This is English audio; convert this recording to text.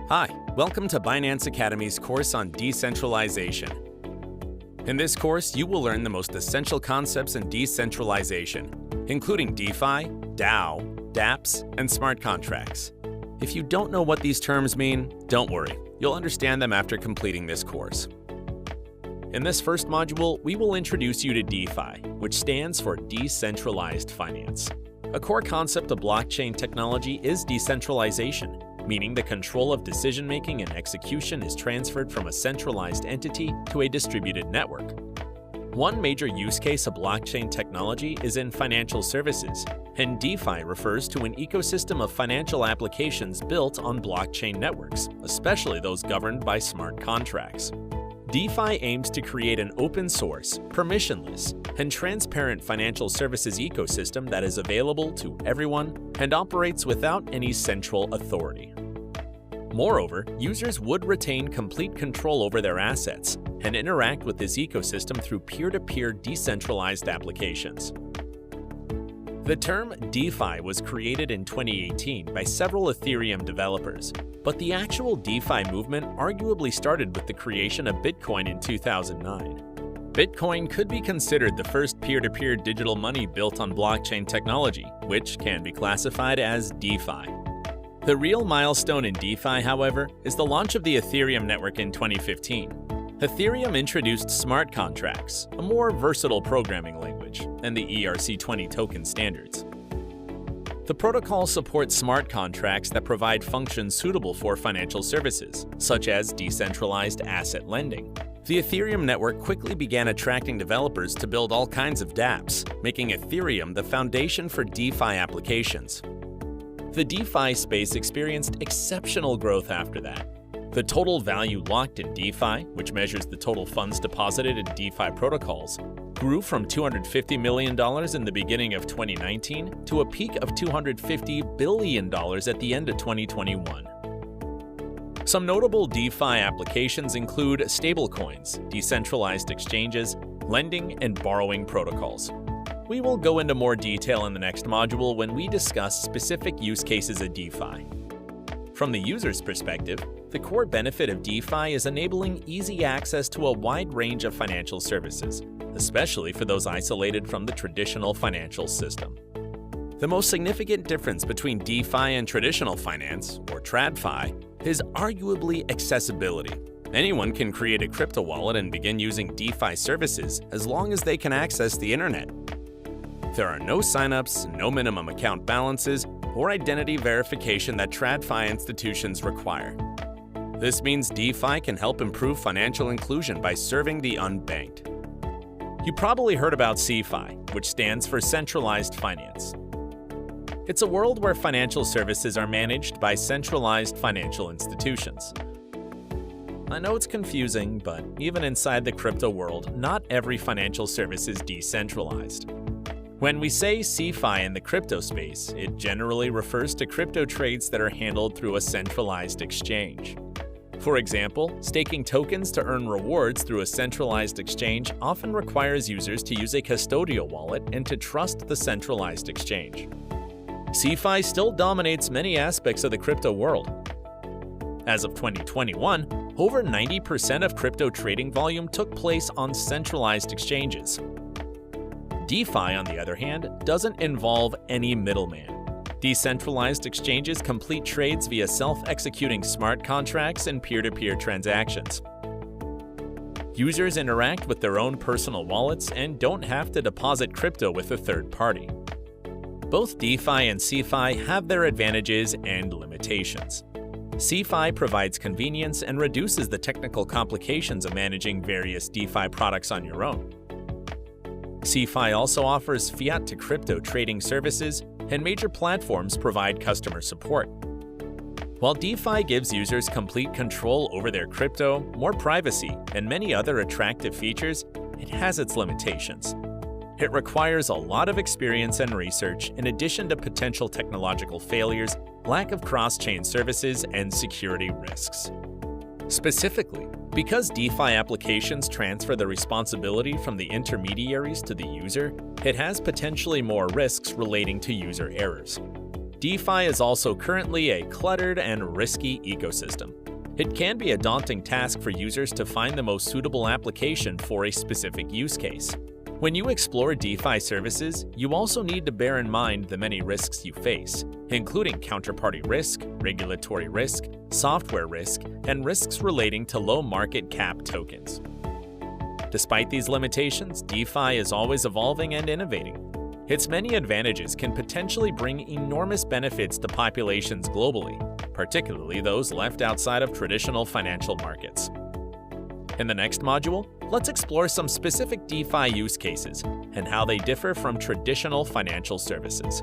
Hi, welcome to Binance Academy's course on decentralization. In this course, you will learn the most essential concepts in decentralization, including DeFi, DAO, dApps, and smart contracts. If you don't know what these terms mean, don't worry, you'll understand them after completing this course. In this first module, we will introduce you to DeFi, which stands for Decentralized Finance. A core concept of blockchain technology is decentralization, meaning the control of decision-making and execution is transferred from a centralized entity to a distributed network. One major use case of blockchain technology is in financial services, and DeFi refers to an ecosystem of financial applications built on blockchain networks, especially those governed by smart contracts. DeFi aims to create an open-source, permissionless, and transparent financial services ecosystem that is available to everyone and operates without any central authority. Moreover, users would retain complete control over their assets and interact with this ecosystem through peer-to-peer decentralized applications. The term DeFi was created in 2018 by several Ethereum developers, but the actual DeFi movement arguably started with the creation of Bitcoin in 2009. Bitcoin could be considered the first peer-to-peer digital money built on blockchain technology, which can be classified as DeFi. The real milestone in DeFi, however, is the launch of the Ethereum network in 2015. Ethereum introduced smart contracts, a more versatile programming language, and the ERC20 token standards. The protocol supports smart contracts that provide functions suitable for financial services, such as decentralized asset lending. The Ethereum network quickly began attracting developers to build all kinds of dApps, making Ethereum the foundation for DeFi applications. The DeFi space experienced exceptional growth after that. The total value locked in DeFi, which measures the total funds deposited in DeFi protocols, grew from $250 million in the beginning of 2019 to a peak of $250 billion at the end of 2021. Some notable DeFi applications include stablecoins, decentralized exchanges, lending, and borrowing protocols. We will go into more detail in the next module when we discuss specific use cases of DeFi. From the user's perspective, the core benefit of DeFi is enabling easy access to a wide range of financial services, especially for those isolated from the traditional financial system. The most significant difference between DeFi and traditional finance, or TradFi, is arguably accessibility. Anyone can create a crypto wallet and begin using DeFi services as long as they can access the internet. There are no signups, no minimum account balances, or identity verification that TradFi institutions require. This means DeFi can help improve financial inclusion by serving the unbanked. You probably heard about CeFi, which stands for Centralized Finance. It's a world where financial services are managed by centralized financial institutions. I know it's confusing, but even inside the crypto world, not every financial service is decentralized. When we say CeFi in the crypto space, it generally refers to crypto trades that are handled through a centralized exchange. For example, staking tokens to earn rewards through a centralized exchange often requires users to use a custodial wallet and to trust the centralized exchange. CeFi still dominates many aspects of the crypto world. As of 2021, over 90% of crypto trading volume took place on centralized exchanges. DeFi, on the other hand, doesn't involve any middleman. Decentralized exchanges complete trades via self-executing smart contracts and peer-to-peer transactions. Users interact with their own personal wallets and don't have to deposit crypto with a third party. Both DeFi and CeFi have their advantages and limitations. CeFi provides convenience and reduces the technical complications of managing various DeFi products on your own. CeFi also offers fiat-to-crypto trading services, and major platforms provide customer support. While DeFi gives users complete control over their crypto, more privacy, and many other attractive features, it has its limitations. It requires a lot of experience and research in addition to potential technological failures, lack of cross-chain services, and security risks. Specifically, because DeFi applications transfer the responsibility from the intermediaries to the user, it has potentially more risks relating to user errors. DeFi is also currently a cluttered and risky ecosystem. It can be a daunting task for users to find the most suitable application for a specific use case. When you explore DeFi services, you also need to bear in mind the many risks you face, including counterparty risk, regulatory risk, software risk, and risks relating to low market cap tokens. Despite these limitations, DeFi is always evolving and innovating. Its many advantages can potentially bring enormous benefits to populations globally, particularly those left outside of traditional financial markets. In the next module, let's explore some specific DeFi use cases and how they differ from traditional financial services.